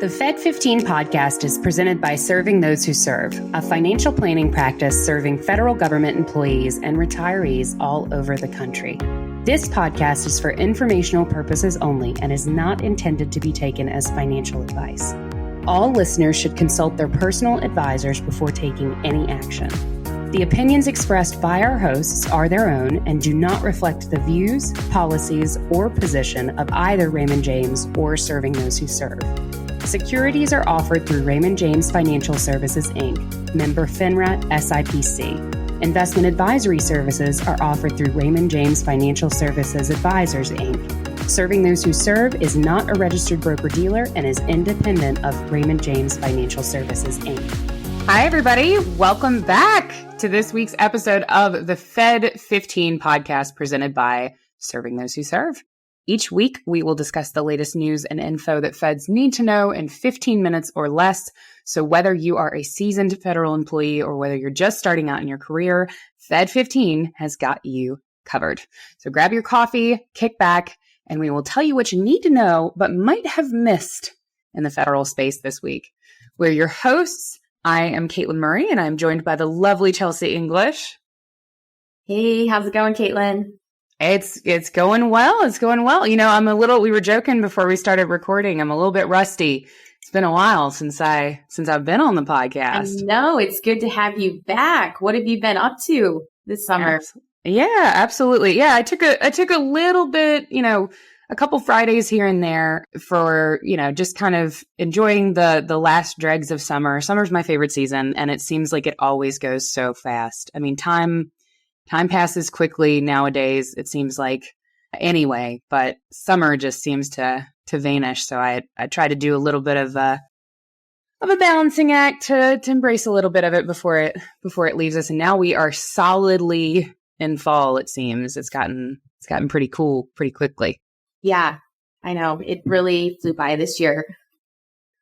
The Fed15 podcast is presented by Serving Those Who Serve, a financial planning practice serving federal government employees and retirees all over the country. This podcast is for informational purposes only and is not intended to be taken as financial advice. All listeners should consult their personal advisors before taking any action. The opinions expressed by our hosts are their own and do not reflect the views, policies, or position of either Raymond James or Serving Those Who Serve. Securities are offered through Raymond James Financial Services, Inc., member FINRA SIPC. Investment advisory services are offered through Raymond James Financial Services Advisors, Inc. Serving Those Who Serve is not a registered broker-dealer and is independent of Raymond James Financial Services, Inc. Hi, everybody. Welcome back to this week's episode of the Fed15 podcast presented by Serving Those Who Serve. Each week, we will discuss the latest news and info that feds need to know in 15 minutes or less. So whether you are a seasoned federal employee or whether you're just starting out in your career, Fed15 has got you covered. So grab your coffee, kick back, and we will tell you what you need to know but might have missed in the federal space this week. We're your hosts. I am Katelyn Murray, and I'm joined by the lovely Chelsea English. Hey, how's it going, Katelyn? It's going well. It's going well. You know, we were joking before we started recording. I'm a little bit rusty. It's been a while since I've been on the podcast. I know. It's good to have you back. What have you been up to this summer? Yeah, absolutely. Yeah, I took a little bit, a couple Fridays here and there for, just kind of enjoying the last dregs of summer. Summer's my favorite season, and it seems like it always goes so fast. I mean, time passes quickly nowadays, it seems like, anyway, but summer just seems to vanish. So I try to do a little bit of a balancing act to embrace a little bit of it before it leaves us. And now we are solidly in fall, it seems. It's gotten pretty cool pretty quickly. Yeah, I know. It really flew by this year.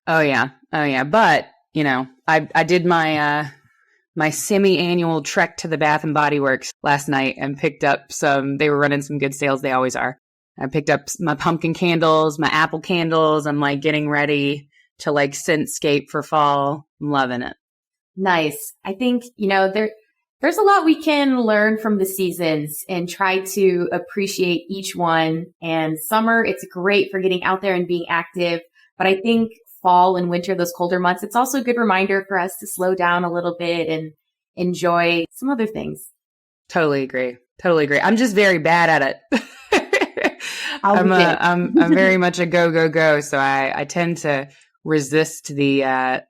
Oh yeah. But, I did my semi-annual trek to the Bath and Body Works last night and picked up they were running some good sales. They always are. I picked up my pumpkin candles, my apple candles. I'm getting ready to scentscape for fall. I'm loving it. Nice. I think, there's a lot we can learn from the seasons and try to appreciate each one. And summer, it's great for getting out there and being active. But I think fall and winter, those colder months, it's also a good reminder for us to slow down a little bit and enjoy some other things. Totally agree. I'm just very bad at it. I'm very much a go. So I tend to resist the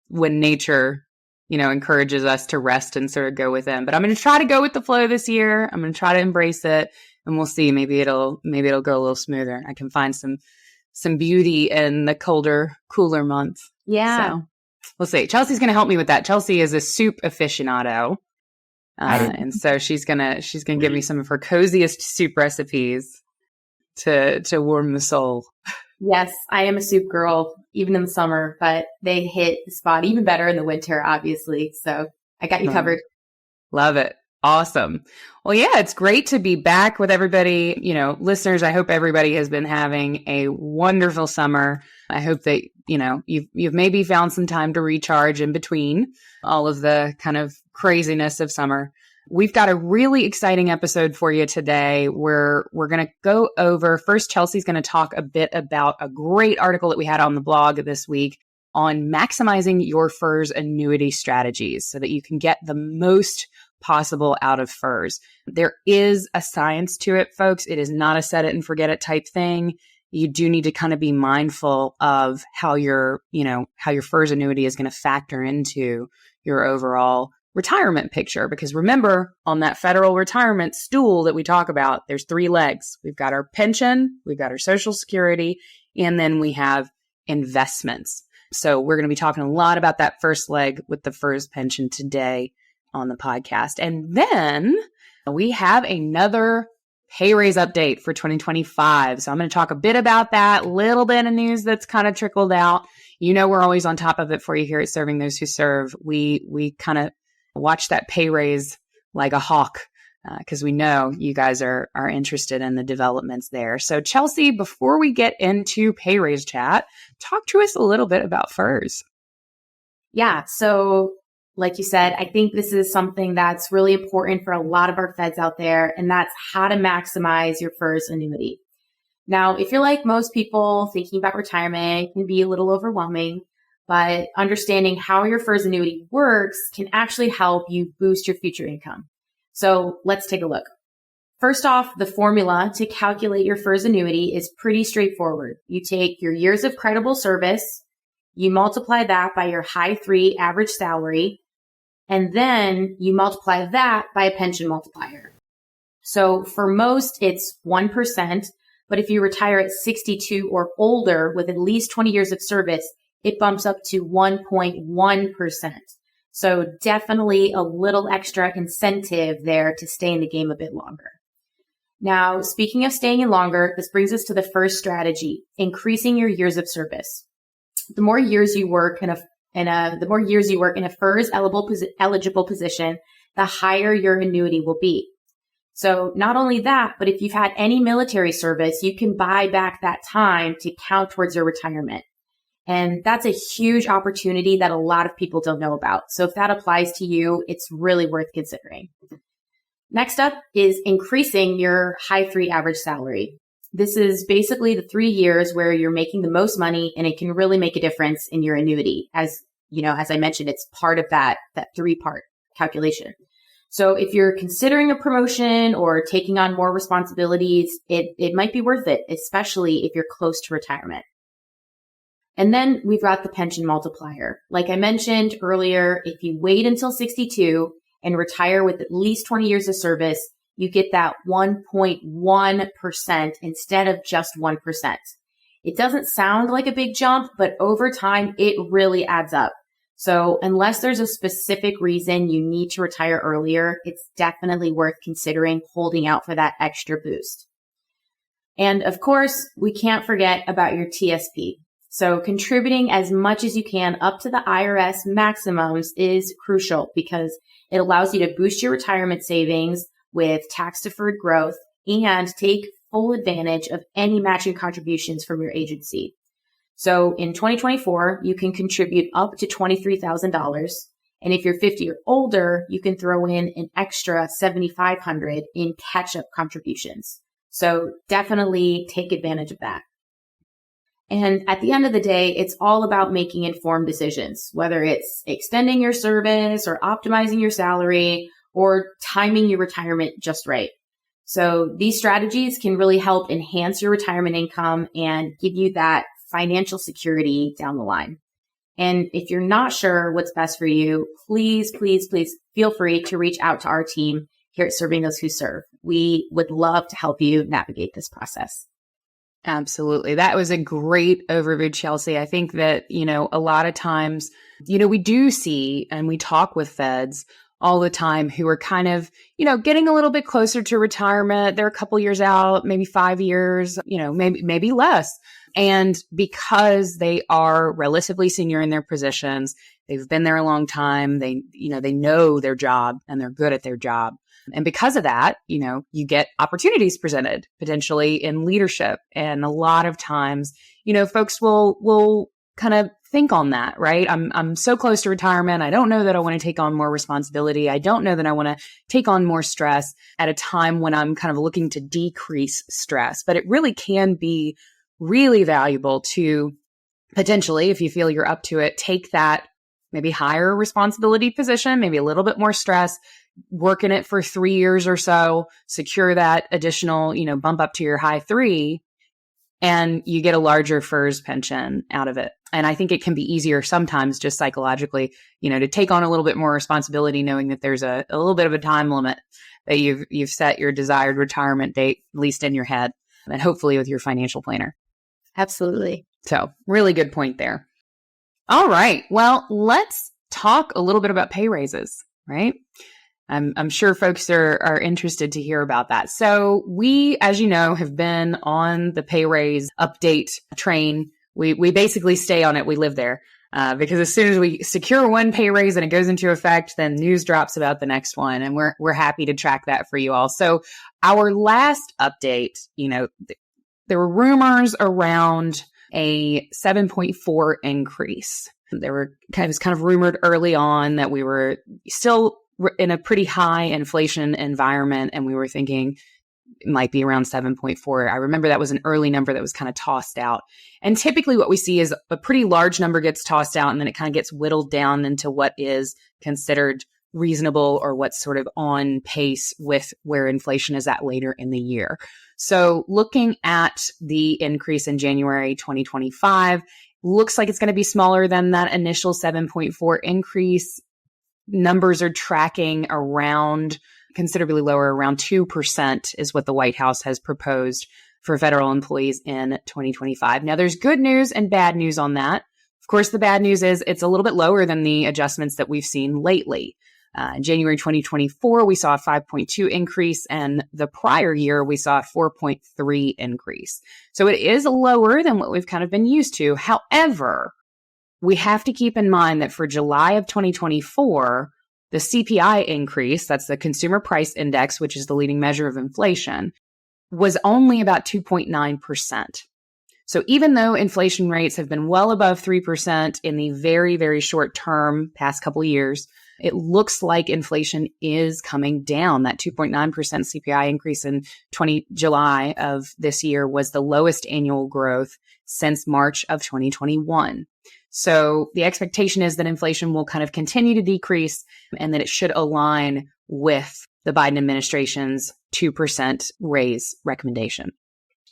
when nature, encourages us to rest and sort of go within. But I'm going to try to go with the flow this year. I'm going to try to embrace it, and we'll see. Maybe it'll go a little smoother. I can find some beauty in the colder, cooler months. Yeah. So we'll see. Chelsea's going to help me with that. Chelsea is a soup aficionado. And so she's going to give me some of her coziest soup recipes to warm the soul. Yes, I am a soup girl, even in the summer, but they hit the spot even better in the winter, obviously. So I got you covered. Love it. Awesome. Well, yeah, it's great to be back with everybody. Listeners, I hope everybody has been having a wonderful summer. I hope that, you've maybe found some time to recharge in between all of the kind of craziness of summer. We've got a really exciting episode for you today. We're going to go over, first, Chelsea's going to talk a bit about a great article that we had on the blog this week on maximizing your FERS annuity strategies so that you can get the most possible out of FERS. There is a science to it, folks. It is not a set it and forget it type thing. You do need to kind of be mindful of how your FERS annuity is going to factor into your overall retirement picture. Because remember, on that federal retirement stool that we talk about, there's 3 legs. We've got our pension, we've got our Social Security, and then we have investments. So we're going to be talking a lot about that first leg with the FERS pension today on the podcast. And then we have another pay raise update for 2025. So I'm going to talk a bit about that, little bit of news that's kind of trickled out. We're always on top of it for you here at Serving Those Who Serve. We kind of watch that pay raise like a hawk because we know you guys are interested in the developments there. So Chelsea, before we get into pay raise chat, talk to us a little bit about FERS. Yeah. So like you said, I think this is something that's really important for a lot of our feds out there, and that's how to maximize your FERS annuity. Now, if you're like most people, thinking about retirement can be a little overwhelming, but understanding how your FERS annuity works can actually help you boost your future income. So let's take a look. First off, the formula to calculate your FERS annuity is pretty straightforward. You take your years of credible service, you multiply that by your high 3 average salary, and then you multiply that by a pension multiplier. So for most, it's 1%, but if you retire at 62 or older with at least 20 years of service, it bumps up to 1.1%. So definitely a little extra incentive there to stay in the game a bit longer. Now, speaking of staying in longer, this brings us to the first strategy, increasing your years of service. The more years you work in a FERS eligible position, the higher your annuity will be. So not only that, but if you've had any military service, you can buy back that time to count towards your retirement. And that's a huge opportunity that a lot of people don't know about. So if that applies to you, it's really worth considering. Next up is increasing your high 3 average salary. This is basically the 3 years where you're making the most money, and it can really make a difference in your annuity. As you know, as I mentioned, it's part of that 3-part calculation. So if you're considering a promotion or taking on more responsibilities, it might be worth it, especially if you're close to retirement. And then we've got the pension multiplier. Like I mentioned earlier, if you wait until 62 and retire with at least 20 years of service, you get that 1.1% instead of just 1%. It doesn't sound like a big jump, but over time, it really adds up. So unless there's a specific reason you need to retire earlier, it's definitely worth considering holding out for that extra boost. And of course, we can't forget about your TSP. So contributing as much as you can up to the IRS maximums is crucial because it allows you to boost your retirement savings with tax-deferred growth and take full advantage of any matching contributions from your agency. So in 2024, you can contribute up to $23,000. And if you're 50 or older, you can throw in an extra $7,500 in catch-up contributions. So definitely take advantage of that. And at the end of the day, it's all about making informed decisions, whether it's extending your service or optimizing your salary or timing your retirement just right. So these strategies can really help enhance your retirement income and give you that financial security down the line. And if you're not sure what's best for you, please feel free to reach out to our team here at Serving Those Who Serve. We would love to help you navigate this process. Absolutely. That was a great overview, Chelsea. I think that, a lot of times, we do see and we talk with feds all the time who are kind of, getting a little bit closer to retirement. They're a couple years out, maybe 5 years, maybe less. And because they are relatively senior in their positions, they've been there a long time. They know their job and they're good at their job. And because of that, you get opportunities presented potentially in leadership. And a lot of times, folks will kind of think on that, right? I'm so close to retirement. I don't know that I want to take on more responsibility. I don't know that I want to take on more stress at a time when I'm kind of looking to decrease stress. But it really can be really valuable to potentially, if you feel you're up to it, take that maybe higher responsibility position, maybe a little bit more stress, work in it for 3 years or so, secure that additional, bump up to your high 3, and you get a larger FERS pension out of it. And I think it can be easier sometimes just psychologically, to take on a little bit more responsibility, knowing that there's a little bit of a time limit that you've set your desired retirement date, at least in your head, and hopefully with your financial planner. Absolutely. So really good point there. All right. Well, let's talk a little bit about pay raises, right? I'm sure folks are interested to hear about that. So we, as you know, have been on the pay raise update train. We basically stay on it. We live there. because as soon as we secure one pay raise and it goes into effect, then news drops about the next one. And we're happy to track that for you all. So our last update, there were rumors around a 7.4 increase. There were kind of rumored early on that we were still in a pretty high inflation environment, and we were thinking it might be around 7.4. I remember that was an early number that was kind of tossed out. And typically what we see is a pretty large number gets tossed out, and then it kind of gets whittled down into what is considered reasonable or what's sort of on pace with where inflation is at later in the year. So looking at the increase in January 2025, looks like it's going to be smaller than that initial 7.4 increase. Numbers are tracking around considerably lower, around 2% is what the White House has proposed for federal employees in 2025. Now, there's good news and bad news on that. Of course, the bad news is it's a little bit lower than the adjustments that we've seen lately. In January 2024, we saw a 5.2 increase, and the prior year, we saw a 4.3 increase. So it is lower than what we've kind of been used to. However, we have to keep in mind that for July of 2024, the CPI increase, that's the Consumer Price Index, which is the leading measure of inflation, was only about 2.9%. So even though inflation rates have been well above 3% in the very, very short term, past couple of years, it looks like inflation is coming down. That 2.9% CPI increase in July of this year was the lowest annual growth since March of 2021. So the expectation is that inflation will kind of continue to decrease and that it should align with the Biden administration's 2% raise recommendation.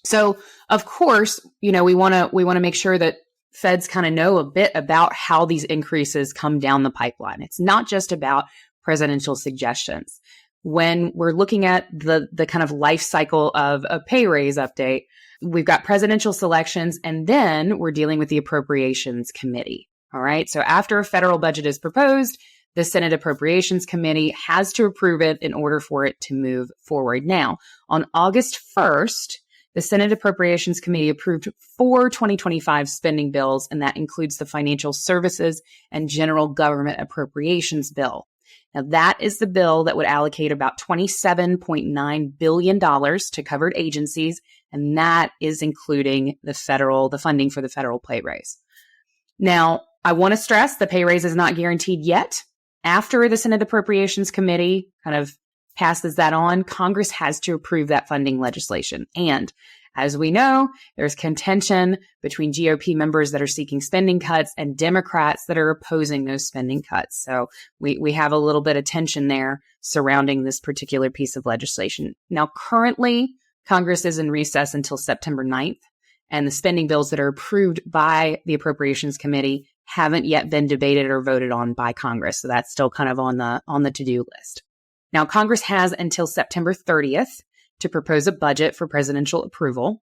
So of course, we want to make sure that feds kind of know a bit about how these increases come down the pipeline. It's not just about presidential suggestions. When we're looking at the kind of life cycle of a pay raise update, we've got presidential selections, and then we're dealing with the Appropriations Committee. All right. So after a federal budget is proposed, the Senate Appropriations Committee has to approve it in order for it to move forward. Now, on August 1st, the Senate Appropriations Committee approved 4 2025 spending bills, and that includes the Financial Services and General Government Appropriations Bill. Now, that is the bill that would allocate about $27.9 billion to covered agencies, and that is including the funding for the federal pay raise. Now, I want to stress the pay raise is not guaranteed yet. After the Senate Appropriations Committee kind of passes that on, Congress has to approve that funding legislation. And as we know, there's contention between GOP members that are seeking spending cuts and Democrats that are opposing those spending cuts. So we have a little bit of tension there surrounding this particular piece of legislation. Now, currently, Congress is in recess until September 9th, and the spending bills that are approved by the Appropriations Committee haven't yet been debated or voted on by Congress. So that's still kind of on the to-do list. Now, Congress has until September 30th to propose a budget for presidential approval.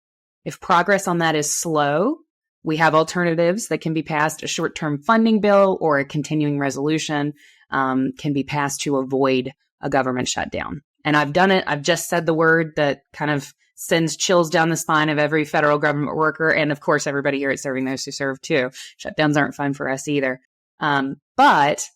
If progress on that is slow, we have alternatives that can be passed. A short-term funding bill or a continuing resolution can be passed to avoid a government shutdown. And I've done it. I've just said the word that kind of sends chills down the spine of every federal government worker. And of course, everybody here at Serving Those Who Serve too. Shutdowns aren't fun for us either. But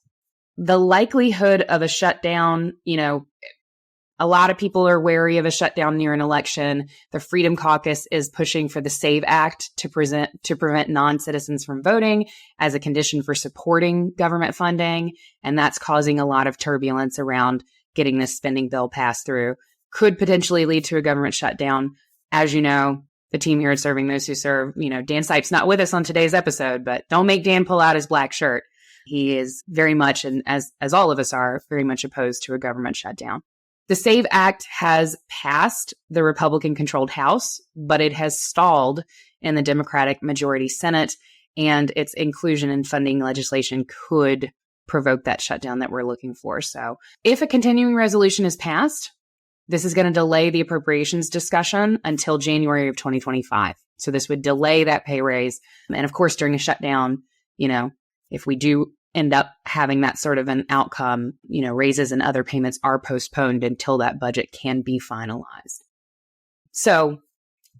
the likelihood of a shutdown, a lot of people are wary of a shutdown near an election. The Freedom Caucus is pushing for the SAVE Act to prevent non-citizens from voting as a condition for supporting government funding. And that's causing a lot of turbulence around getting this spending bill passed through. Could potentially lead to a government shutdown. As you know, the team here at Serving Those Who Serve, Dan Sipe's not with us on today's episode, but don't make Dan pull out his black shirt. He is very much, and as all of us are, very much opposed to a government shutdown. The SAVE Act has passed the Republican-controlled House, but it has stalled in the Democratic majority Senate, and its inclusion in funding legislation could provoke that shutdown that we're looking for. So if a continuing resolution is passed, this is going to delay the appropriations discussion until January of 2025. So this would delay that pay raise. And of course, during a shutdown, if we do end up having that sort of an outcome, raises and other payments are postponed until that budget can be finalized. So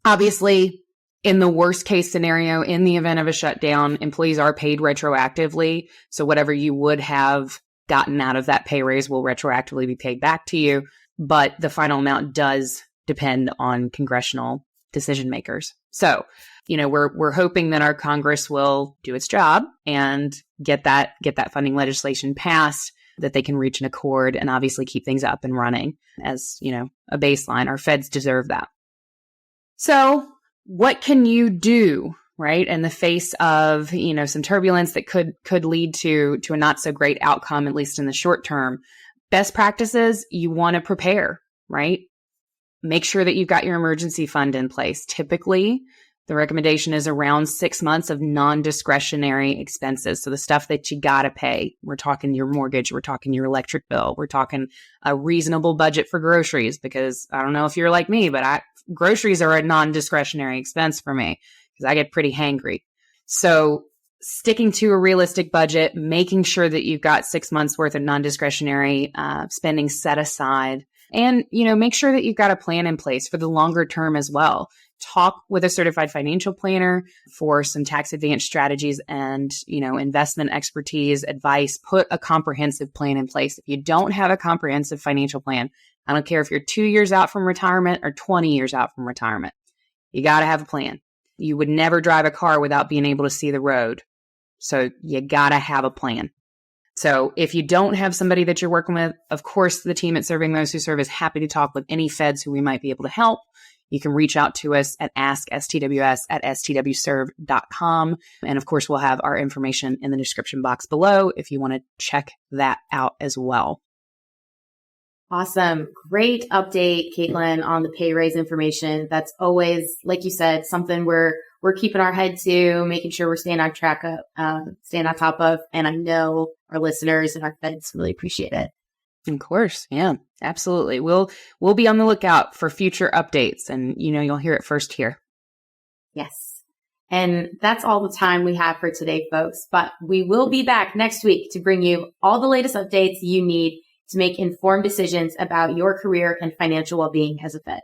obviously, In the worst case scenario, in the event of a shutdown, employees are paid retroactively. So whatever you would have gotten out of that pay raise will retroactively be paid back to you. But the final amount does depend on congressional decision makers. So, we're hoping that our Congress will do its job and get that funding legislation passed, that they can reach an accord and obviously keep things up and running as, a baseline. Our feds deserve that. So what can you do, right, in the face of, some turbulence that could lead to a not so great outcome, at least in the short term? Best practices, you want to prepare, right? Make sure that you've got your emergency fund in place. Typically, the recommendation is around 6 months of non-discretionary expenses. So the stuff that you got to pay. We're talking your mortgage. We're talking your electric bill. We're talking a reasonable budget for groceries, because I don't know if you're like me, but groceries are a non-discretionary expense for me because I get pretty hangry. So sticking to a realistic budget, making sure that you've got 6 months worth of non-discretionary spending set aside, and, make sure that you've got a plan in place for the longer term as well. Talk with a certified financial planner for some tax advantage strategies and, investment expertise, advice. Put a comprehensive plan in place. If you don't have a comprehensive financial plan, I don't care if you're 2 years out from retirement or 20 years out from retirement, you got to have a plan. You would never drive a car without being able to see the road. So you got to have a plan. So if you don't have somebody that you're working with, of course, the team at Serving Those Who Serve is happy to talk with any feds who we might be able to help. You can reach out to us at askstws@stwserve.com. And of course, we'll have our information in the description box below if you want to check that out as well. Awesome. Great update, Katelyn, on the pay raise information. That's always, like you said, something we're keeping our head to, making sure we're staying on track of, staying on top of. And I know our listeners and our feds really appreciate it. Of course. Yeah, absolutely. We'll be on the lookout for future updates, and you'll hear it first here. Yes. And that's all the time we have for today, folks. But we will be back next week to bring you all the latest updates you need to make informed decisions about your career and financial well-being as a Fed.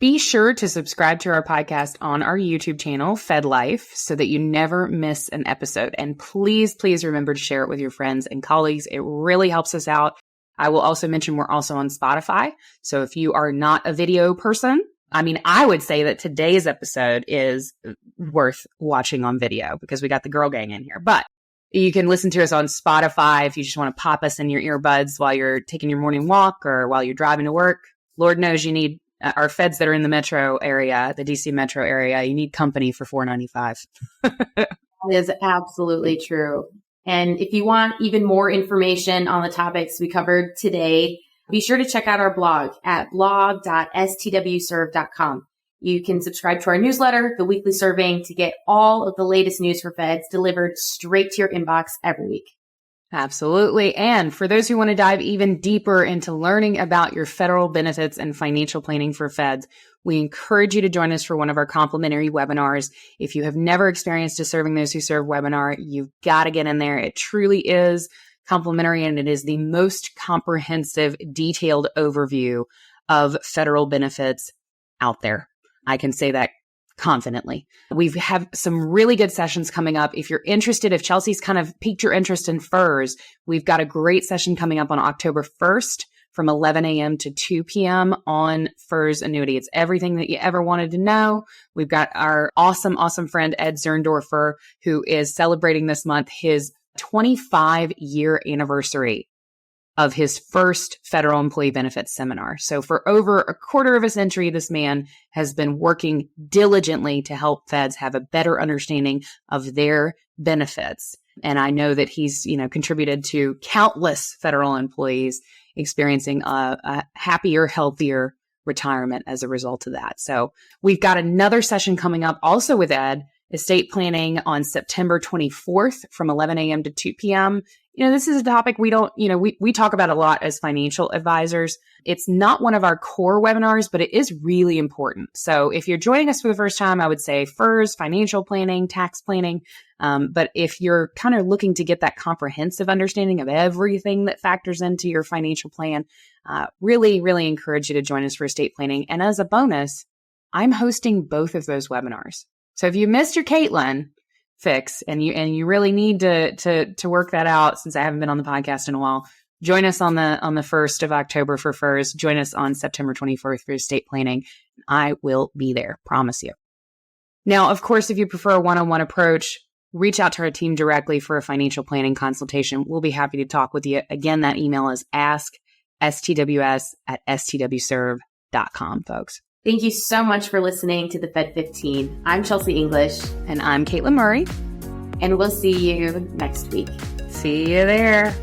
Be sure to subscribe to our podcast on our YouTube channel, FedLife, so that you never miss an episode. And please, please remember to share it with your friends and colleagues. It really helps us out. I will also mention we're also on Spotify. So if you are not a video person, I would say that today's episode is worth watching on video because we got the girl gang in here. But you can listen to us on Spotify if you just want to pop us in your earbuds while you're taking your morning walk or while you're driving to work. Lord knows you need our feds that are in the metro area, the DC metro area. You need company for $4.95. That is absolutely true. And if you want even more information on the topics we covered today, be sure to check out our blog at blog.stwserve.com. You can subscribe to our newsletter, The Weekly Serving, to get all of the latest news for feds delivered straight to your inbox every week. Absolutely. And for those who want to dive even deeper into learning about your federal benefits and financial planning for feds, we encourage you to join us for one of our complimentary webinars. If you have never experienced a Serving Those Who Serve webinar, you've got to get in there. It truly is complimentary, and it is the most comprehensive, detailed overview of federal benefits out there. I can say that confidently. We have some really good sessions coming up. If you're interested, if Chelsea's kind of piqued your interest in FERS, we've got a great session coming up on October 1st from 11 a.m. to 2 p.m. on FERS Annuity. It's everything that you ever wanted to know. We've got our awesome, awesome friend, Ed Zerndorfer, who is celebrating this month his 25-year anniversary of his first federal employee benefits seminar. So for over a quarter of a century, this man has been working diligently to help feds have a better understanding of their benefits. And I know that he's, contributed to countless federal employees experiencing a happier, healthier retirement as a result of that. So we've got another session coming up also with Ed, estate planning, on September 24th from 11 a.m. to 2 p.m. This is a topic we don't, we talk about a lot as financial advisors. It's not one of our core webinars, but it is really important. So if you're joining us for the first time, I would say FERS, financial planning, tax planning. But if you're kind of looking to get that comprehensive understanding of everything that factors into your financial plan, really, really encourage you to join us for estate planning. And as a bonus, I'm hosting both of those webinars. So if you missed your Katelyn fix and you really need to work that out, since I haven't been on the podcast in a while, join us on the 1st of October for FERS. Join us on September 24th for estate planning. I will be there, promise you. Now, of course, if you prefer a one-on-one approach, reach out to our team directly for a financial planning consultation. We'll be happy to talk with you. Again, that email is askstws@stwserve.com, folks. Thank you so much for listening to the Fed15. I'm Chelsea English. And I'm Katelyn Murray. And we'll see you next week. See you there.